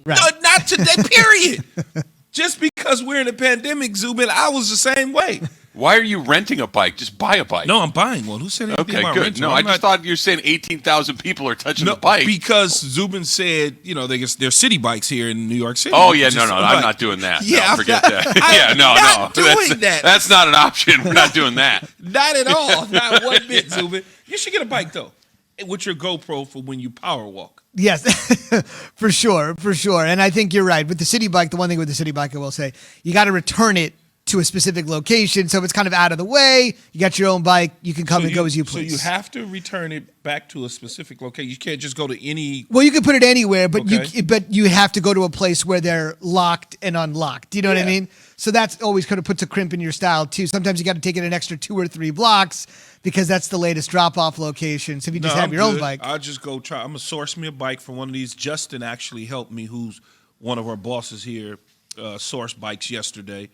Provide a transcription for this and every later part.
Right. No, not today, period. Just because we're in a pandemic, Zubin, I was the same way. Why are you renting a bike? Just buy a bike. No, I'm buying one. Who said anything Okay, about good. renting? No, I'm I just thought you were saying 18,000 people are touching the bike. Because Zubin said, there's city bikes here in New York City. Oh, yeah, no, I'm not doing that. Yeah, no, forget that. I'm not doing that. That's not an option. We're not doing that. Not at all. Not one bit, Zubin. You should get a bike, though, with your GoPro for when you power walk. Yes, for sure. And I think you're right. With the city bike, the one thing with the city bike, I will say, you got to return it to a specific location, so it's kind of out of the way. You got your own bike. You can come and go as you please. So you have to return it back to a specific location. You can't just go to any. Well, you can put it anywhere, but Okay. you have to go to a place where they're locked and unlocked. Do you know what I mean? So that's always kind of puts a crimp in your style too. Sometimes you got to take it an extra 2 or 3 blocks because that's the latest drop-off location. So if you just have your own bike, I'll just go try. I'm gonna source me a bike from one of these. Justin actually helped me, who's one of our bosses here, source bikes yesterday.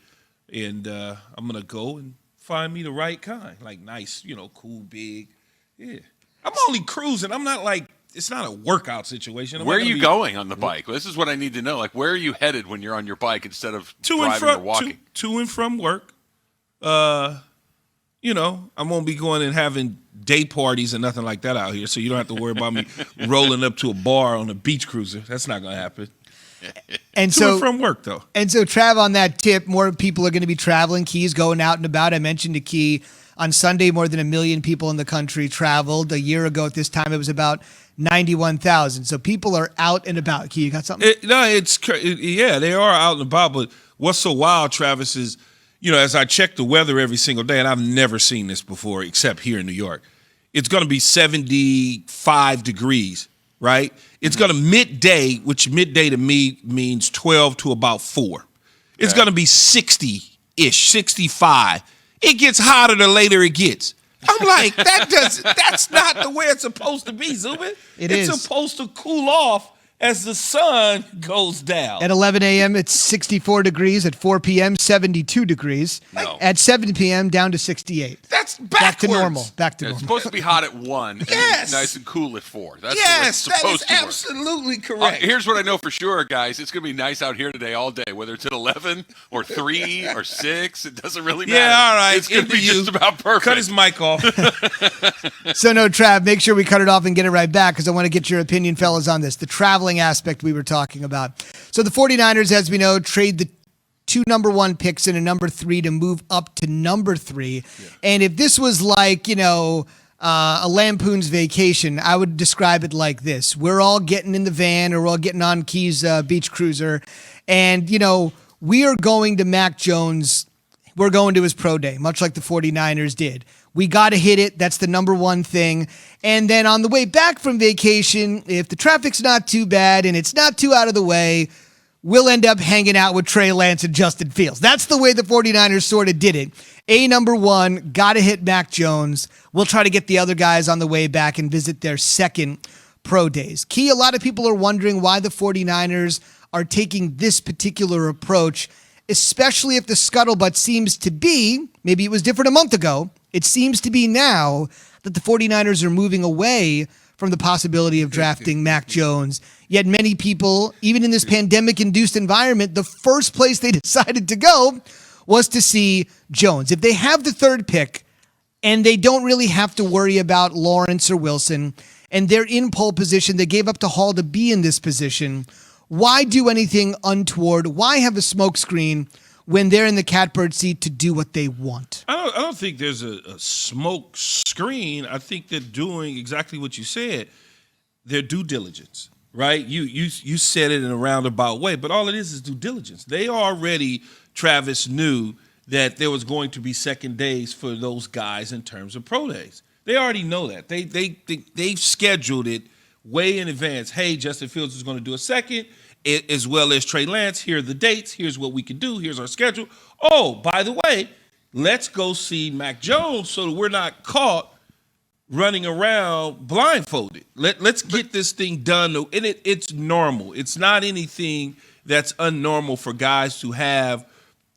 And I'm going to go and find me the right kind. Like nice, cool, big. Yeah. I'm only cruising. I'm not like, it's not a workout situation. Where are you going on the bike? This is what I need to know. Like, where are you headed when you're on your bike instead of driving or walking? To and from work. I won't be going and having day parties and nothing like that out here. So you don't have to worry about me rolling up to a bar on a beach cruiser. That's not going to happen. And to and from work, though. And so, Trav, on that tip, more people are going to be traveling. Key's going out and about. I mentioned to Key on Sunday, more than 1 million people in the country traveled. A year ago at this time, it was about 91,000. So people are out and about. Key, you got something? They are out and about. But what's so wild, Travis, is, as I check the weather every single day, and I've never seen this before except here in New York, it's going to be 75 degrees. Right? It's going to midday, which midday to me means 12 to about 4. It's going to be 60-ish, 65. It gets hotter the later it gets. I'm like, that's not the way it's supposed to be, Zubin. It's supposed to cool off as the sun goes down. At 11 a.m., it's 64 degrees. At 4 p.m., 72 degrees. No. At 7 p.m., down to 68. That's back to normal. It's supposed to be hot at 1 and nice and cool at 4. That's yes, that is absolutely correct. Here's what I know for sure, guys. It's going to be nice out here today all day, whether it's at 11 or 3 or 6. It doesn't really matter. Yeah, all right. It's going to be just about perfect. Cut his mic off. So, no, Trav, make sure we cut it off and get it right back because I want to get your opinion, fellas, on this. The traveling aspect we were talking about. So the 49ers, as we know, trade the 2 number 1 picks and a number 3 to move up to number 3. Yeah. And if this was like, a Lampoon's Vacation, I would describe it like this. We're all getting in the van or we're all getting on Key's beach cruiser. And, we are going to Mac Jones. We're going to his pro day, much like the 49ers did. We got to hit it. That's the number 1 thing. And then on the way back from vacation, if the traffic's not too bad and it's not too out of the way, we'll end up hanging out with Trey Lance and Justin Fields. That's the way the 49ers sort of did it. Number 1, got to hit Mac Jones. We'll try to get the other guys on the way back and visit their second pro days. Key, a lot of people are wondering why the 49ers are taking this particular approach, especially if the scuttlebutt seems to be, maybe it was different a month ago, it seems to be now that the 49ers are moving away from the possibility of drafting Mac Jones. Yet many people, even in this pandemic-induced environment, the first place they decided to go was to see Jones. If they have the 3rd pick and they don't really have to worry about Lawrence or Wilson, and they're in pole position, they gave up to Hall to be in this position, why do anything untoward? Why have a smokescreen when they're in the catbird seat to do what they want? I don't think there's a smoke screen. I think they're doing exactly what you said. Their due diligence, right? You said it in a roundabout way, but all it is due diligence. They already, Travis, knew that there was going to be second days for those guys in terms of pro days. They already know that. They've scheduled it way in advance. Hey, Justin Fields is going to do a second, as well as Trey Lance. Here are the dates. Here's what we can do. Here's our schedule. Oh, by the way, let's go see Mac Jones so that we're not caught running around blindfolded. Let's get this thing done. And it's normal. It's not anything that's unnormal for guys to have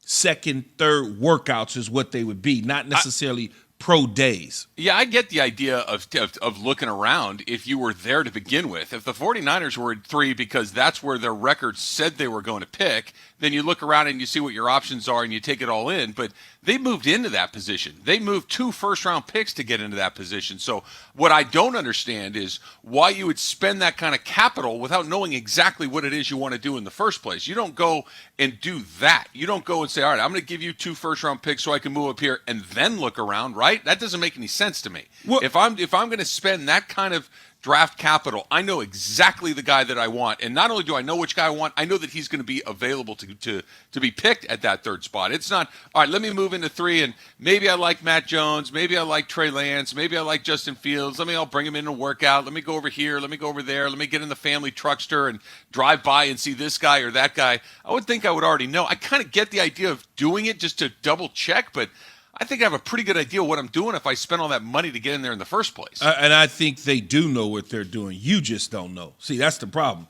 second, third workouts is what they would be, not necessarily pro days. Yeah, I get the idea of looking around if you were there to begin with. If the 49ers were at 3 because that's where their record said they were going to pick, then you look around and you see what your options are and you take it all in. But they moved into that position. They moved 2 first-round picks to get into that position. So what I don't understand is why you would spend that kind of capital without knowing exactly what it is you want to do in the first place. You don't go and do that. You don't go and say, all right, I'm going to give you 2 first-round picks so I can move up here and then look around, right? That doesn't make any sense to me. Well, if I'm going to spend that kind of draft capital, I know exactly the guy that I want, and not only do I know which guy I want, I know that he's going to be available to be picked at that 3rd spot. It's not, all right, let me move into 3, and maybe I like Matt Jones, maybe I like Trey Lance, maybe I like Justin Fields. I'll bring him in a workout. Let me go over here. Let me go over there. Let me get in the family truckster and drive by and see this guy or that guy. I would think I would already know. I kind of get the idea of doing it just to double check, but I think I have a pretty good idea what I'm doing if I spend all that money to get in there in the first place. And I think they do know what they're doing. You just don't know. See, that's the problem.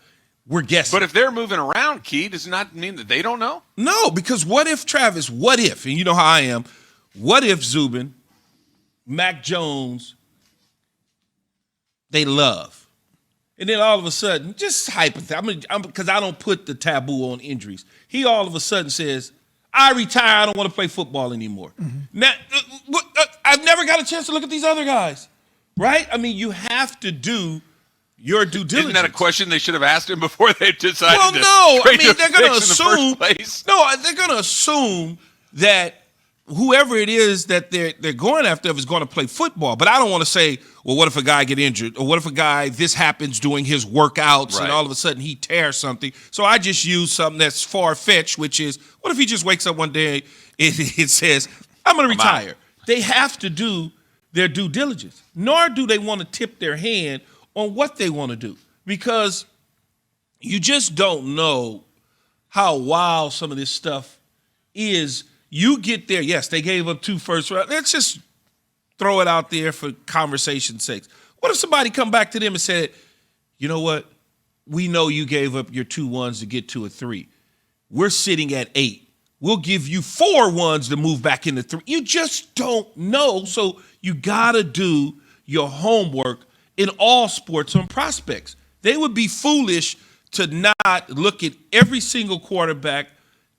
We're guessing. But if they're moving around, Key, does not mean that they don't know? No, because what if, Travis, what if, and you know how I am, what if Zubin, Mac Jones, they love, and then all of a sudden, just hypothetically, because I don't put the taboo on injuries, he all of a sudden says, I retire. I don't want to play football anymore. Mm-hmm. Now, I've never got a chance to look at these other guys, right? I mean, you have to do your due diligence. Isn't that a question they should have asked him before they decided well, to no. I trade mean, they're going to assume. No, they're going to assume that whoever it is that they're going after is going to play football. But I don't want to say, well, what if a guy get injured? Or what if a guy, this happens doing his workouts and all of a sudden he tears something? So I just use something that's far-fetched, which is, what if he just wakes up one day and it says, I'm going to retire? They have to do their due diligence. Nor do they want to tip their hand on what they want to do. Because you just don't know how wild some of this stuff is. You get there, yes, they gave up 2 first round. Let's just throw it out there for conversation's sake. What if somebody come back to them and said, you know what? We know you gave up your 2 1s to get to a 3. We're sitting at 8. We'll give you 4 1s to move back into 3. You just don't know. So you got to do your homework in all sports on prospects. They would be foolish to not look at every single quarterback,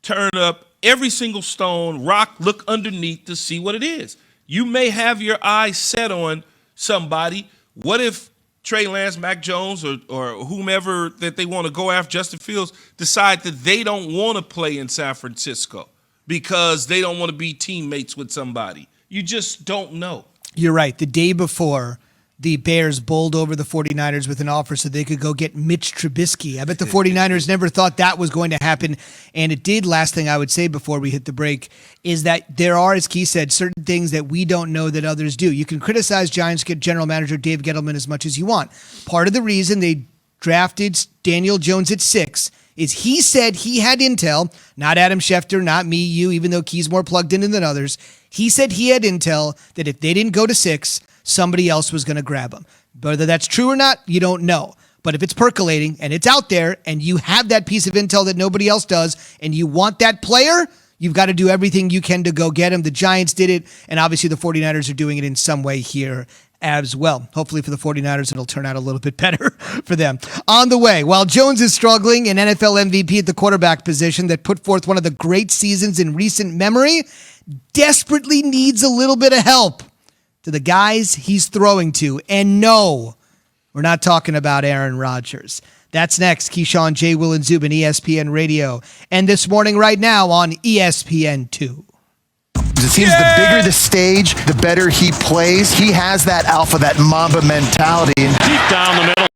turn up every single stone, rock, look underneath to see what it is. You may have your eyes set on somebody. What if Trey Lance, Mac Jones, or whomever that they want to go after, Justin Fields, decide that they don't want to play in San Francisco because they don't want to be teammates with somebody? You just don't know. You're right. The day before, the Bears bowled over the 49ers with an offer so they could go get Mitch Trubisky. I bet the 49ers never thought that was going to happen, and it did. Last thing I would say before we hit the break is that there are, as Key said, certain things that we don't know that others do. You can criticize Giants general manager Dave Gettleman as much as you want. Part of the reason they drafted Daniel Jones at 6 is he said he had intel, not Adam Schefter, not me, you, even though Key's more plugged in than others. He said he had intel that if they didn't go to 6, somebody else was going to grab him. Whether that's true or not, you don't know. But if it's percolating and it's out there and you have that piece of intel that nobody else does and you want that player, you've got to do everything you can to go get him. The Giants did it, and obviously the 49ers are doing it in some way here as well. Hopefully for the 49ers, it'll turn out a little bit better for them. On the way, while Jones is struggling, an NFL MVP at the quarterback position that put forth one of the great seasons in recent memory, desperately needs a little bit of help. To the guys he's throwing to. And no, we're not talking about Aaron Rodgers. That's next. Keyshawn, J. Will, and Zubin, ESPN Radio. And this morning right now on ESPN2. It seems the bigger the stage, the better he plays. He has that alpha, that Mamba mentality. Deep down the middle.